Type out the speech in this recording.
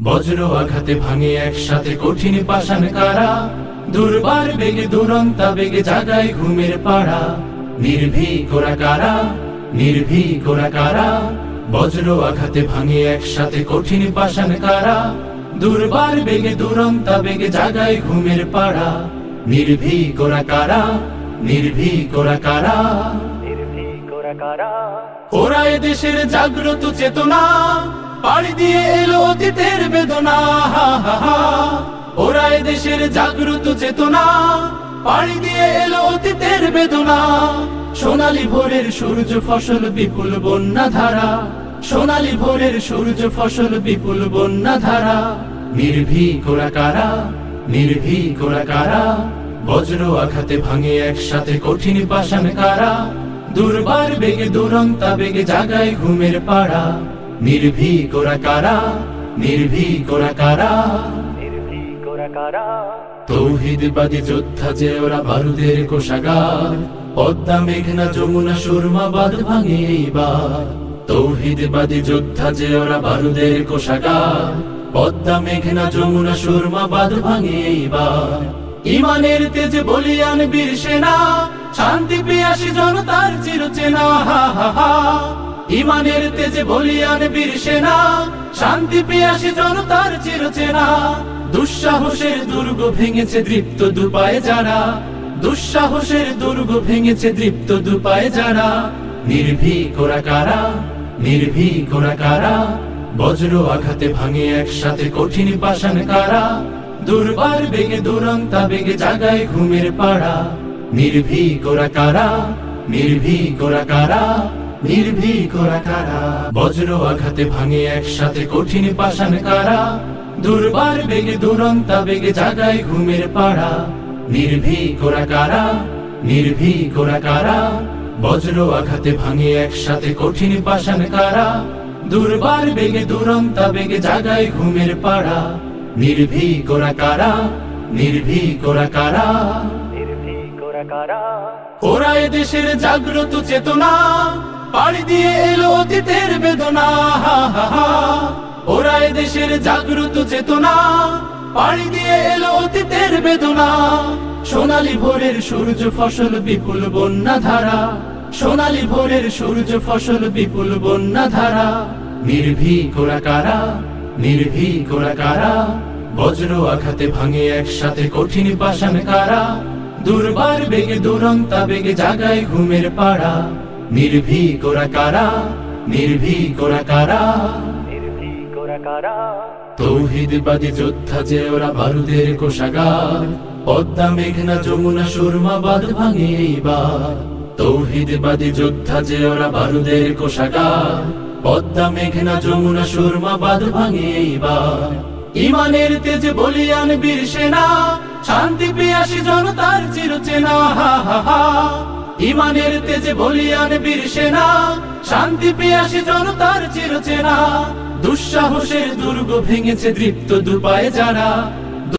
বজ্র আঘাতে ভাঙে একসাথে কঠিন পাষাণ কারা, দুর্বার বেগে দুরন্তা বেগে জাগায় ঘুমের পাড়া। নির্ভীক ওরা কারা, নির্ভীক ওরা কারা, বজ্র আঘাতে ভাঙে একসাথে কঠিন পাষাণ কারা, দুর্বার বেগে দুরন্তা বেগে জাগায় ঘুমের পাড়া। নির্ভীক ওরা কারা, নির্ভীক ওরা কারা, নির্ভীক ওরা কারা। ওরা এদেশের জাগ্রত চেতনা, পাড়ি দিয়ে এলো অতীতের বেদনা। ওরা এদেশের জাগ্রত চেতনা, পাড়ি দিয়ে এলো অতীতের বেদনা। সোনালী ভোরের সূর্য ফসল বিপুল বন্যা ধারা, সোনালী ভোরের সূর্য ফসল বিপুল বন্যা ধারা। নির্ভীক ওরা কারা, নির্ভীক ওরা কারা, বজ্র আঘাতে ভাঙে একসাথে কঠিন পাষাণ কারা, দুর্বার বেগে দুরন্তা বেগে জাগায় ঘুমের পাড়া। নির্ভীক ওরা কারা, নির্ভীক ওরা কারা, নির্ভীক ওরা কারা। তৌহিদবাদী যোদ্ধা যে ওরা বারুদের কোষাগার, পদ্মা মেঘনা যমুনা সুরমা বাঁধ ভাঙে এইবার। তৌহিদবাদী যোদ্ধা যে ওরা বারুদের কোষাগার, পদ্মা মেঘনা যমুনা সুরমা বাঁধ ভাঙে এইবার। ইমানের তেজে বলিয়ান বীর সেনা, শান্তি পিয়াসী জনতার চিরচেনা। ইমানের তেজে বলিয়ান বীর সেনা, শান্তি পিয়াসী জনতার চিরচেনা। দুঃসাহসের দুর্গ ভেঙেছে দৃপ্ত দুপায়ে যারা, দুঃসাহসের দুর্গ ভেঙেছে দৃপ্ত দুপায়ে যারা। নির্ভীক ওরা কারা, নির্ভীক ওরা কারা, বজ্র আঘাতে ভাঙে একসাথে কঠিন পাষাণ কারা, দুর্বার বেগে দুরন্তা বেগে জাগায় ঘুমের পাড়া। নির্ভীক ওরা কারা, নির্ভীক ওরা কারা, নির্ভীক ওরা কারা। বজ্র আঘাতে ভাঙে একসাথে কঠিন পাষাণ কারা, দুর্বার বেগে দুরন্তা বেগে জাগায় ঘুমের পাড়া। নির্ভীক ওরা কারা, নির্ভীক ওরা কারা, বজ্র আঘাতে ভাঙে একসাথে কঠিন পাষাণ কারা, দুর্বার বেগে দুরন্তা বেগে জাগায় ঘুমের পাড়া। নির্ভীক ওরা কারা, নির্ভীক ওরা কারা, নির্ভীক ওরা কারা। ওরা এদেশের জাগ্রত চেতনা, পাড়ি দিয়ে এলো অতীতের বেদনা। ওরা এদেশের জাগ্রত চেতনা, পাড়ি দিয়ে এলো অতীতের বেদনা। সোনালী ভোরের সূর্য ফসল বিপুল বন্যা ধারা, সোনালী ভোরের সূর্য ফসল বিপুল বন্যা ধারা। নির্ভীক ওরা কারা, নির্ভীক ওরা কারা, বজ্র আঘাতে ভাঙে একসাথে কঠিন পাষাণ কারা, দুর্বার বেগে দুরন্তা বেগে জাগায় ঘুমের পাড়া। নির্ভীক ওরা কারা, নির্ভীক ওরা কারা, নির্ভীক ওরা কারা। তৌহিদবাদী যোদ্ধা যে ওরা বারুদের কোষাগার, পদ্মা মেঘনা যমুনা সুরমা বাঁধ ভাঙে এইবার। তৌহিদবাদী যোদ্ধা যে ওরা বারুদের কোষাগার, পদ্মা মেঘনা যমুনা সুরমা বাঁধ ভাঙে এইবার। ইমানের তেজে বলিয়ান বীর সেনা, শান্তি পিয়াসী জনতার চিরচেনা। ইমানের তেজে বলিয়ান বীর সেনা, শান্তি পিয়াসী জনতার চিরচেনা। দুঃসাহসের দুর্গ ভেঙেছে দৃপ্ত দুপায়ে যারা,